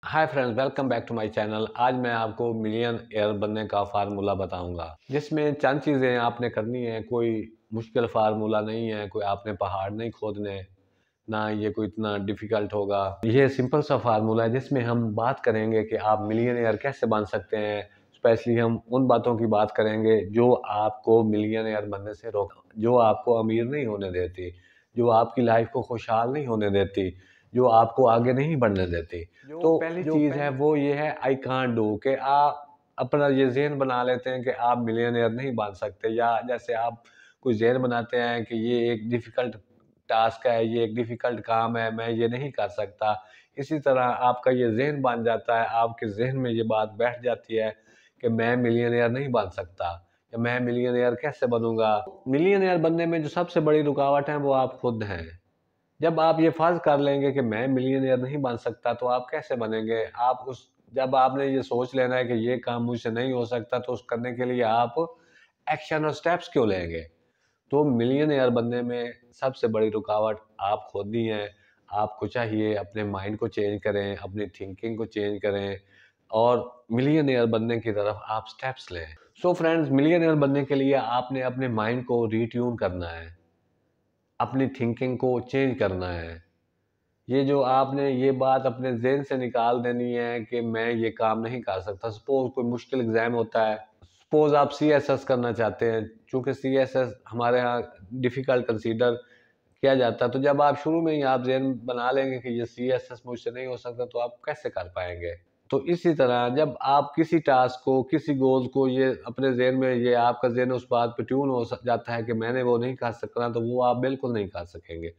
Hi friends, welcome back to my channel. आज मैं आपको मिलियन एयर बनने का फार्मूला बताऊंगा, जिसमें चंद चीज़ें आपने करनी है। कोई मुश्किल फार्मूला नहीं है, कोई आपने पहाड़ नहीं खोदने, ना ये कोई इतना डिफ़िकल्ट होगा। ये सिंपल सा फार्मूला है जिसमें हम बात करेंगे कि आप मिलियनेयर कैसे बन सकते हैं। स्पेशली हम उन बातों की बात करेंगे जो आपको मिलियनेयर बनने से जो आपको अमीर नहीं होने देती, जो आपकी लाइफ को खुशहाल नहीं होने देती, जो आपको आगे नहीं बढ़ने देती। तो पहली चीज़ है वो ये है, आई कांट डू, कि आप अपना ये ज़हन बना लेते हैं कि आप मिलियनेयर नहीं बन सकते, या जैसे आप कोई ज़हन बनाते हैं कि ये एक डिफ़िकल्ट टास्क है, ये एक डिफ़िकल्ट काम है, मैं ये नहीं कर सकता। इसी तरह आपका ये ज़हन बन जाता है, आपके ज़हन में ये बात बैठ जाती है कि मैं मिलियनेयर नहीं बन सकता, या मैं मिलियनेयर कैसे बनूँगा। मिलियनेयर बनने में जो सबसे बड़ी रुकावट है वो आप खुद हैं। जब आप ये फ़र्ज़ कर लेंगे कि मैं मिलियनेयर नहीं बन सकता, तो आप कैसे बनेंगे? आप उस जब आपने ये सोच लेना है कि ये काम मुझसे नहीं हो सकता, तो उस करने के लिए आप एक्शन और स्टेप्स क्यों लेंगे? तो मिलियनेयर बनने में सबसे बड़ी रुकावट आप खुद ही हैं। आपको चाहिए अपने माइंड को चेंज करें, अपनी थिंकिंग को चेंज करें और मिलियनेयर बनने की तरफ आप स्टेप्स लें। सो फ्रेंड्स, मिलियनेयर बनने के लिए आपने अपने माइंड को रीट्यून करना है, अपनी थिंकिंग को चेंज करना है। ये जो आपने ये बात अपने ज़हन से निकाल देनी है कि मैं ये काम नहीं कर सकता। सपोज़ कोई मुश्किल एग्ज़ाम होता है, सपोज़ आप सीएसएस करना चाहते हैं, चूँकि सीएसएस हमारे यहाँ डिफ़िकल्ट कंसीडर किया जाता है, तो जब आप शुरू में ही आप ज़हन बना लेंगे कि ये सीएसएस मुझसे नहीं हो सकता, तो आप कैसे कर पाएँगे? तो इसी तरह जब आप किसी टास्क को, किसी गोल को ये अपने ज़हन में, ये आपका ज़हन उस बात पे ट्यून हो जाता है कि मैंने वो नहीं कर सकना, तो वो आप बिल्कुल नहीं कर सकेंगे।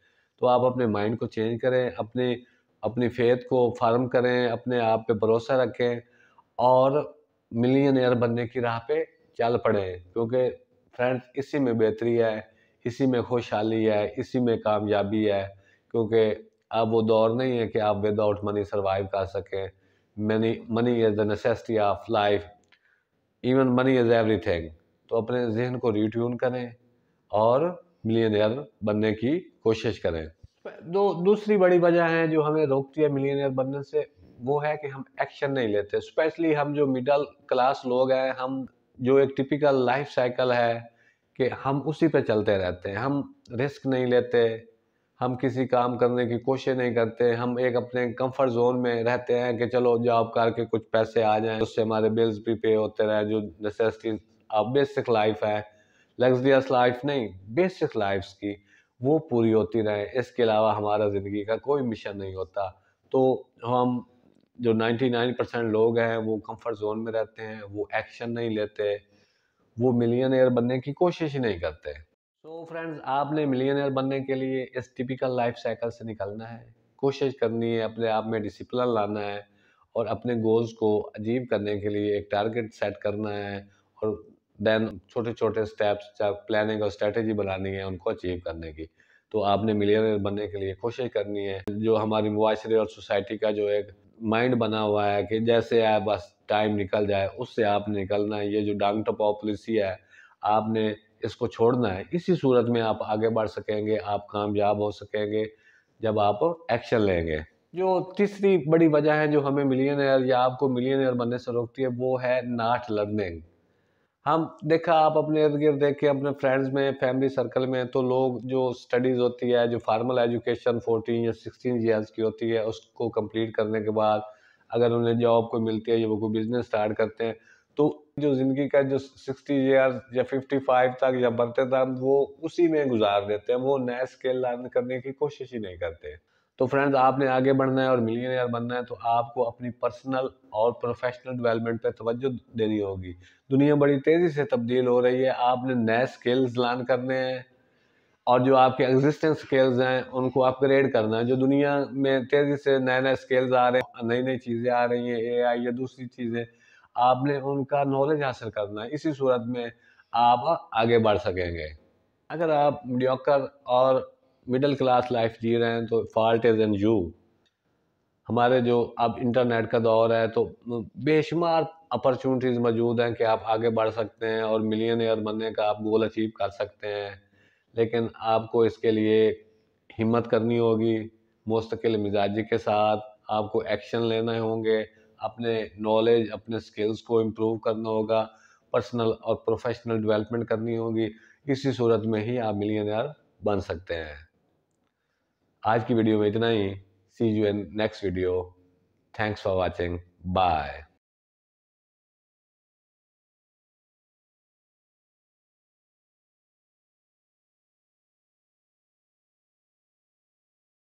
तो आप अपने माइंड को चेंज करें, अपनी अपनी फ़ेथ को फ़र्म करें, अपने आप पे भरोसा रखें और मिलियनेयर बनने की राह पे चल पड़ें। क्योंकि फ्रेंड्स, इसी में बेहतरी है, इसी में खुशहाली है, इसी में कामयाबी है। क्योंकि अब वो दौर नहीं है कि आप विदाउट मनी सर्वाइव कर सकें। Money money is the necessity of life, even money is everything. तो अपने ज़हन को रिट्यून करें और मिलियनेयर बनने की कोशिश करें। दूसरी बड़ी वजह है जो हमें रोकती है मिलियनेयर बनने से, वो है कि हम एक्शन नहीं लेते। स्पेशली हम जो मिडल क्लास लोग हैं, हम जो एक टिपिकल लाइफ साइकिल है कि हम उसी पे चलते रहते हैं। हम रिस्क नहीं लेते, हम किसी काम करने की कोशिश नहीं करते। हम एक अपने कंफर्ट जोन में रहते हैं कि चलो जॉब करके कुछ पैसे आ जाएं, उससे हमारे बिल्स भी पे होते रहे। जो नेसेसिटीज ऑफ बेसिक लाइफ है, लग्जरियस लाइफ नहीं, बेसिक लाइफ्स की, वो पूरी होती रहे। इसके अलावा हमारा ज़िंदगी का कोई मिशन नहीं होता। तो हम जो 99% लोग हैं वो कंफर्ट जोन में रहते हैं, वो एक्शन नहीं लेते, वो मिलियनेयर बनने की कोशिश ही नहीं करते। सो फ्रेंड्स, आपने मिलियनेयर बनने के लिए इस टिपिकल लाइफ साइकिल से निकलना है, कोशिश करनी है, अपने आप में डिसिप्लिन लाना है और अपने गोल्स को अचीव करने के लिए एक टारगेट सेट करना है और देन छोटे-छोटे स्टेप्स या प्लानिंग और स्ट्रेटजी बनानी है उनको अचीव करने की। तो आपने मिलियनेयर बनने के लिए कोशिश करनी है। जो हमारी मुआशरे और सोसाइटी का जो एक माइंड बना हुआ है कि जैसे है बस टाइम निकल जाए, उससे आपने निकलना है। ये जो डांग टपाओ पॉलिसी है, आपने इसको छोड़ना है। इसी सूरत में आप आगे बढ़ सकेंगे, आप कामयाब हो सकेंगे जब आप एक्शन लेंगे। जो तीसरी बड़ी वजह है जो हमें मिलियनेयर या आपको मिलियनेयर बनने से रोकती है, वो है नॉट लर्निंग। हम देखा, आप अपने इर्द-गिर्द देखें, अपने फ्रेंड्स में, फैमिली सर्कल में, तो लोग जो स्टडीज़ होती है, जो फॉर्मल एजुकेशन 14 या 16 ईयर्स की होती है, उसको कंप्लीट करने के बाद अगर उन्हें जॉब कोई मिलती है या वो कोई बिज़नेस स्टार्ट करते हैं, तो जो ज़िंदगी का जो 60 ईयर्स या 55 तक या बढ़ते तक वो उसी में गुज़ार देते हैं। वो नया स्किल लर्न करने की कोशिश ही नहीं करते। तो फ्रेंड्स, आपने आगे बढ़ना है और मिलियनेयर बनना है, तो आपको अपनी पर्सनल और प्रोफ़ेशनल डेवलपमेंट पे तवज्जो देनी होगी। दुनिया बड़ी तेज़ी से तब्दील हो रही है, आपने नए स्किल्स लर्न करने हैं और जो आपके एक्जिस्टिंग स्किल्स हैं, उनको अपग्रेड करना है। जो दुनिया में तेज़ी से नए-नए स्किल्स आ रहे हैं, नई-नई चीज़ें आ रही हैं, एआई या दूसरी चीज़ें, आपने उनका नॉलेज हासिल करना है। इसी सूरत में आप आगे बढ़ सकेंगे। अगर आप मीडियोकर और मिडल क्लास लाइफ़ जी रहे हैं, तो फॉल्ट इज़ इन यू। हमारे जो अब इंटरनेट का दौर है, तो बेशुमार अपॉर्चुनिटीज़ मौजूद हैं कि आप आगे बढ़ सकते हैं और मिलियनेयर बनने का आप गोल अचीव कर सकते हैं। लेकिन आपको इसके लिए हिम्मत करनी होगी, मुस्तकिल मिजाजी के साथ आपको एक्शन लेने होंगे, अपने नॉलेज, अपने स्किल्स को इम्प्रूव करना होगा, पर्सनल और प्रोफेशनल डेवलपमेंट करनी होगी। इसी सूरत में ही आप मिलियनेयर बन सकते हैं। आज की वीडियो में इतना ही। See you in next video. Thanks for watching. Bye.